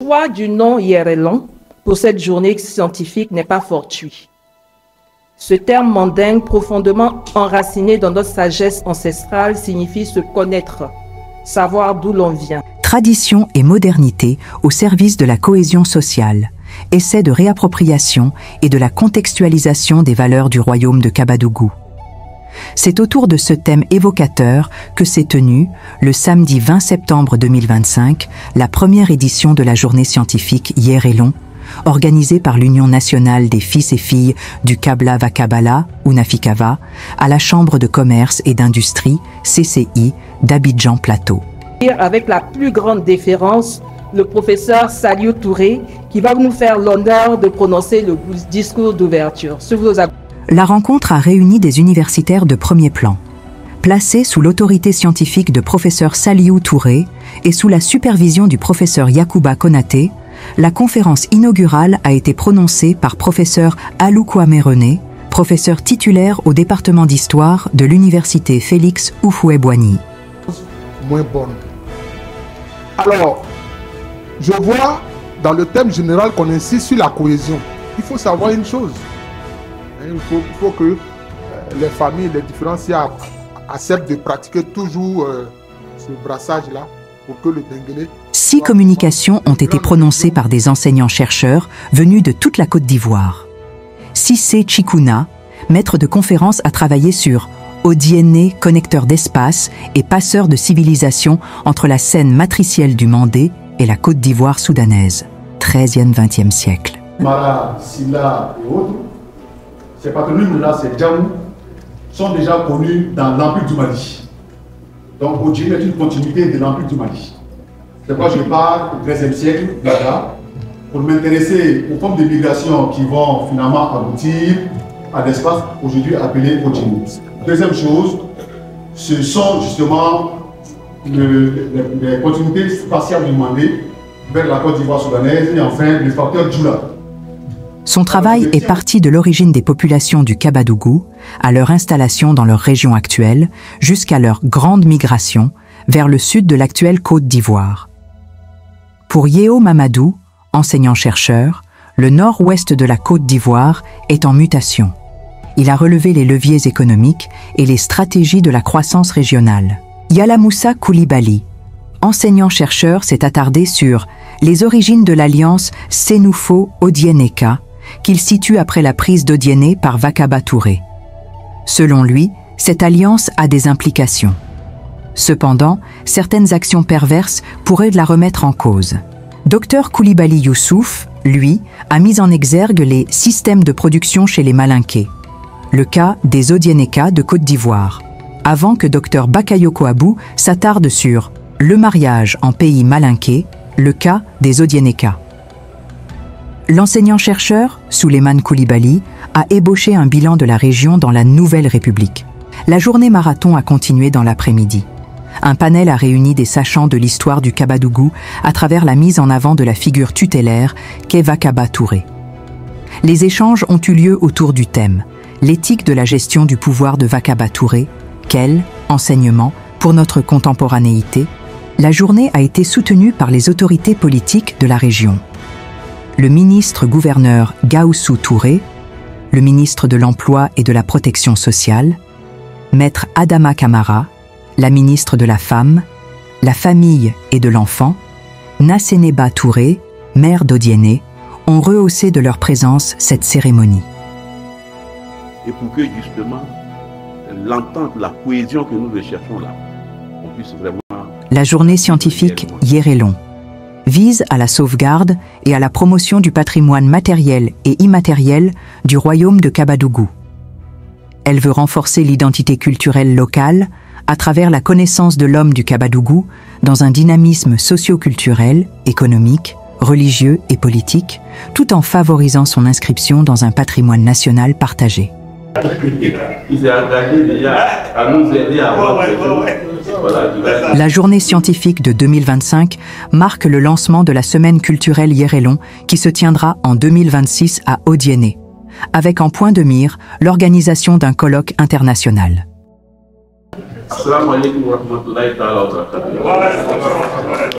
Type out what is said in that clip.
choix du nom Yerelon pour cette journée scientifique n'est pas fortuit. Ce terme mandingue, profondément enraciné dans notre sagesse ancestrale, signifie se connaître, savoir d'où l'on vient. Tradition et modernité au service de la cohésion sociale, essai de réappropriation et de la contextualisation des valeurs du royaume de Kabadougou. C'est autour de ce thème évocateur que s'est tenue, le samedi 20 septembre 2025, la première édition de la journée scientifique Yerelon, organisée par l'Union nationale des fils et filles du Kabla Vakabala, ou Nafikava, à la Chambre de commerce et d'industrie, CCI, d'Abidjan Plateau. Avec la plus grande déférence, le professeur Saliou Touré, qui va nous faire l'honneur de prononcer le discours d'ouverture. La rencontre a réuni des universitaires de premier plan. Placés sous l'autorité scientifique de professeur Saliou Touré et sous la supervision du professeur Yacouba Konaté, la conférence inaugurale a été prononcée par professeur Alou Kwame René, professeur titulaire au département d'histoire de l'université Félix Houphouët-Boigny. Moins bonne. Alors, je vois dans le thème général qu'on insiste sur la cohésion. Il faut savoir une chose. Il faut que les familles, les différenciés acceptent de pratiquer toujours ce brassage-là pour que le Denguélé... 6 communications ont été prononcées par des enseignants-chercheurs venus de toute la Côte d'Ivoire. Cissé Chikouna, maître de conférence, a travaillé sur Odiéné, connecteur d'espace et passeur de civilisation entre la scène matricielle du Mandé et la Côte d'Ivoire soudanaise, 13e-20e siècle. Mara, Silla et autres, ces patronymes-là, ces Djamou, sont déjà connus dans l'Empire du Mali. Donc Odiéné est une continuité de l'Empire du Mali. C'est pourquoi je pars au XIIIe siècle, là, pour m'intéresser aux formes de migration qui vont finalement aboutir à l'espace aujourd'hui appelé Odiéné. Deuxième chose, ce sont justement les continuités spatiales du Mandé vers la Côte d'Ivoire soudanaise et enfin le facteur Djoula. Son travail est parti de l'origine des populations du Kabadougou, à leur installation dans leur région actuelle, jusqu'à leur grande migration vers le sud de l'actuelle Côte d'Ivoire. Pour Yeo Mamadou, enseignant-chercheur, le nord-ouest de la Côte d'Ivoire est en mutation. Il a relevé les leviers économiques et les stratégies de la croissance régionale. Yalamoussa Koulibaly, enseignant-chercheur, s'est attardé sur les origines de l'alliance Sénoufo-Odiénéka, qu'il situe après la prise d'Odiéné par Vakaba Touré. Selon lui, cette alliance a des implications. Cependant, certaines actions perverses pourraient la remettre en cause. Dr Koulibaly Youssouf, lui, a mis en exergue les systèmes de production chez les Malinqués. Le cas des Odiénéka de Côte d'Ivoire, avant que Dr Bakayoko Abou s'attarde sur le mariage en pays malinqué, le cas des Odiénéka. L'enseignant-chercheur, Souleymane Koulibaly, a ébauché un bilan de la région dans la Nouvelle République. La journée marathon a continué dans l'après-midi. Un panel a réuni des sachants de l'histoire du Kabadougou à travers la mise en avant de la figure tutélaire qu'est Vakaba Touré. Les échanges ont eu lieu autour du thème « L'éthique de la gestion du pouvoir de Vakaba Touré, quel enseignement pour notre contemporanéité ?» La journée a été soutenue par les autorités politiques de la région. Le ministre-gouverneur Gaoussou Touré, le ministre de l'Emploi et de la Protection sociale, Maître Adama Kamara, la ministre de la Femme, la Famille et de l'Enfant, Nasseneba Touré, maire d'Odiéné, ont rehaussé de leur présence cette cérémonie. Et pour que justement l'entente, la cohésion que nous recherchons là, on puisse vraiment... La journée scientifique Yerelon vise à la sauvegarde et à la promotion du patrimoine matériel et immatériel du royaume de Kabadougou. Elle veut renforcer l'identité culturelle locale à travers la connaissance de l'homme du Kabadougou dans un dynamisme socio-culturel, économique, religieux et politique, tout en favorisant son inscription dans un patrimoine national partagé. Il s'est engagé déjà à nous aider à avoir La journée scientifique de 2025 marque le lancement de la semaine culturelle Yerelon qui se tiendra en 2026 à Odiéné, avec en point de mire l'organisation d'un colloque international. Assalamu alaikum wa rahmatullahi wa barakatuh.